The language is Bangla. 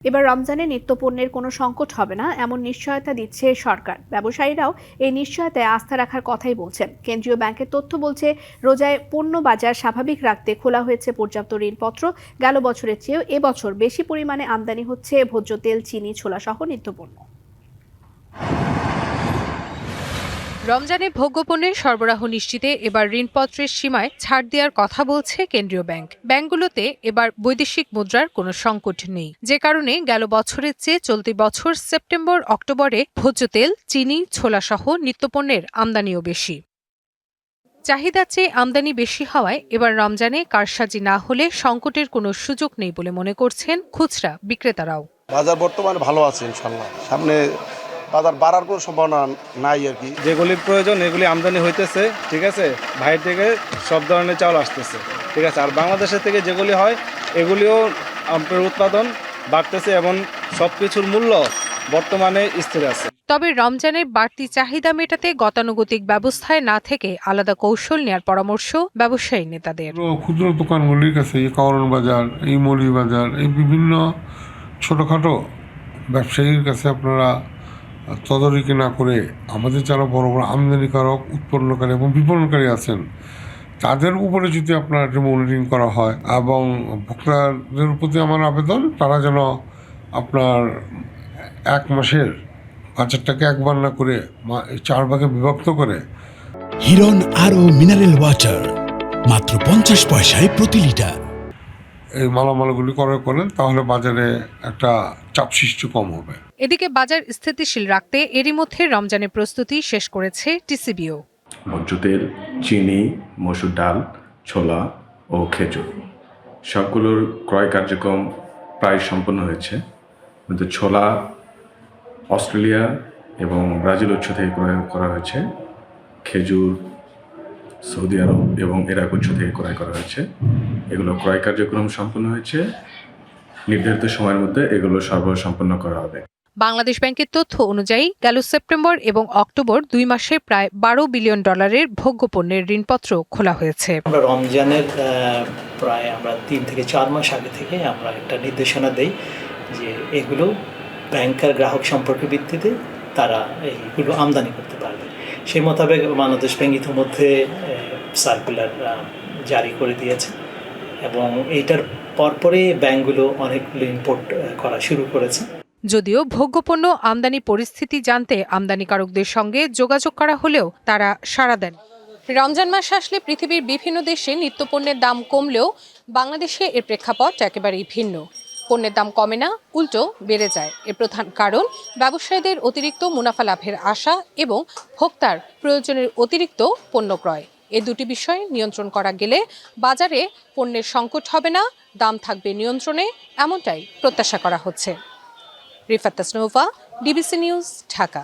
এবার রমজানে নিত্যপণ্যের কোনো সংকট হবে না এমন নিশ্চয়তা দিচ্ছে সরকার। ব্যবসায়ীরাও এই নিশ্চয়তায় আস্থা রাখার কথাই বলছেন। কেন্দ্রীয় ব্যাংকের তথ্য বলছে, রোজায় পণ্য বাজার স্বাভাবিক রাখতে খোলা হয়েছে পর্যাপ্ত ঋণপত্র। গেল বছরের চেয়েও এবছর বেশি পরিমাণে আমদানি হচ্ছে ভোজ্য তেল, চিনি, ছোলা সহ নিত্যপণ্য। রমজানে ভোগ্যপণ্যের সরবরাহ নিশ্চিতে এবার ঋণপত্রের সীমায় ছাড় দেওয়ার কথা বলছে কেন্দ্রীয় ব্যাংক। ব্যাংকগুলোতে এবার বৈদেশিক মুদ্রার কোনো সংকট নেই, যে কারণে গেল বছরের চেয়ে চলতি বছর সেপ্টেম্বর অক্টোবরে ভোজ্য তেল, চিনি, ছোলা সহ নিত্যপণ্যের আমদানিও বেশি। চাহিদার চেয়ে আমদানি বেশি হওয়ায় এবার রমজানে কারসাজি না হলে সংকটের কোনো সুযোগ নেই বলে মনে করছেন খুচরা বিক্রেতারাও। বাজার বর্তমানে ভালো আছে, ইনশাল্লাহ সামনে বাজার বাড়ার কোনো সম্ভাবনা নাই আর কি। যেগুলির প্রয়োজন এগুলি আমদানি হইতেছে, ঠিক আছে, বাইরে থেকে সব ধরনের চাউল আসতেছে, ঠিক আছে। আর বাংলাদেশের থেকে যেগুলি হয় এগুলিও আপনার উৎপাদন বাড়তেছে এবং সব কিছুর মূল্য বর্তমানে স্থির আছে। তবে রমজানের বাড়তি চাহিদা মেটাতে গতানুগতিক ব্যবস্থায় না থেকে আলাদা কৌশল নেওয়ার পরামর্শ ব্যবসায়ী নেতাদের। ক্ষুদ্র দোকানগুলির কাছে এই কারণ বাজার, এই মৌলি বাজার, এই বিভিন্ন ছোটোখাটো ব্যবসায়ীর কাছে আপনারা তদারকি না করে আমাদের যারা বড় বড় আমদানিকারক, উৎপন্নকারী এবং বিপণনকারী আছেন তাদের উপরে যদি আপনার একটা মনিটরিং করা হয় এবং ভোক্তাদের প্রতি আমার আবেদন, তারা যেন আপনার এক মাসের বাজারটাকে একবার না করে 4 ভাগে বিভক্ত করে। হিরন আরও মিনারেল ওয়াটার মাত্র 50 পয়সায় প্রতি লিটার। এই মালামালগুলি ক্রয় করেন, তাহলে বাজারে একটা চাপ সৃষ্টি কম হবে। এদিকে বাজার স্থিতিশীল রাখতে এরই মধ্যে রমজানের প্রস্তুতি শেষ করেছে টিসিবিও। ভোজ্য তেল, চিনি, মসুর ডাল, ছোলা ও খেজুর সবগুলোর ক্রয় কার্যক্রম প্রায় সম্পন্ন হয়েছে, কিন্তু ছোলা অস্ট্রেলিয়া এবং ব্রাজিল উৎস থেকে ক্রয় করা হয়েছে, খেজুর সৌদি আরব এবং ইরাক উৎস থেকে ক্রয় করা হয়েছে। এগুলো ক্রয় কার্যক্রম সম্পন্ন হয়েছে, নির্ধারিত সময়ের মধ্যে এগুলো সরবরাহ সম্পন্ন করা হবে। বাংলাদেশ ব্যাংকের তথ্য অনুযায়ী গেল সেপ্টেম্বর এবং অক্টোবর 2 মাসে প্রায় $12 বিলিয়ন ভোগ্যপণ্যের ঋণপত্র খোলা হয়েছে। আমরা রমজানের প্রায় 3 থেকে 4 মাস আগে থেকে আমরা একটা নির্দেশনা দেই যে এগুলো ব্যাংকার গ্রাহক সম্পর্কের ভিত্তিতে তারা এইগুলো আমদানি করতে পারবে। সেই মোতাবেক বাংলাদেশ ব্যাংক ইতিমধ্যে সার্কুলার জারি করে দিয়েছে এবং এইটার পরপরই ব্যাংকগুলো অনেকগুলো ইম্পোর্ট করা শুরু করেছে। যদিও ভোগ্যপণ্য আমদানি পরিস্থিতি জানতে আমদানিকারকদের সঙ্গে যোগাযোগ করা হলেও তারা সাড়া দেন। রমজান মাস আসলে পৃথিবীর বিভিন্ন দেশে নিত্যপণ্যের দাম কমলেও বাংলাদেশে এর প্রেক্ষাপট একেবারেই ভিন্ন। পণ্যের দাম কমে না, উল্টো বেড়ে যায়। এর প্রধান কারণ ব্যবসায়ীদের অতিরিক্ত মুনাফা লাভের আশা এবং ভোক্তার প্রয়োজনের অতিরিক্ত পণ্য ক্রয়। এই দুটি বিষয় নিয়ন্ত্রণ করা গেলে বাজারে পণ্যের সংকট হবে না, দাম থাকবে নিয়ন্ত্রণে, এমনটাই প্রত্যাশা করা হচ্ছে। Rifat Tasnuva, DBC news, Dhaka.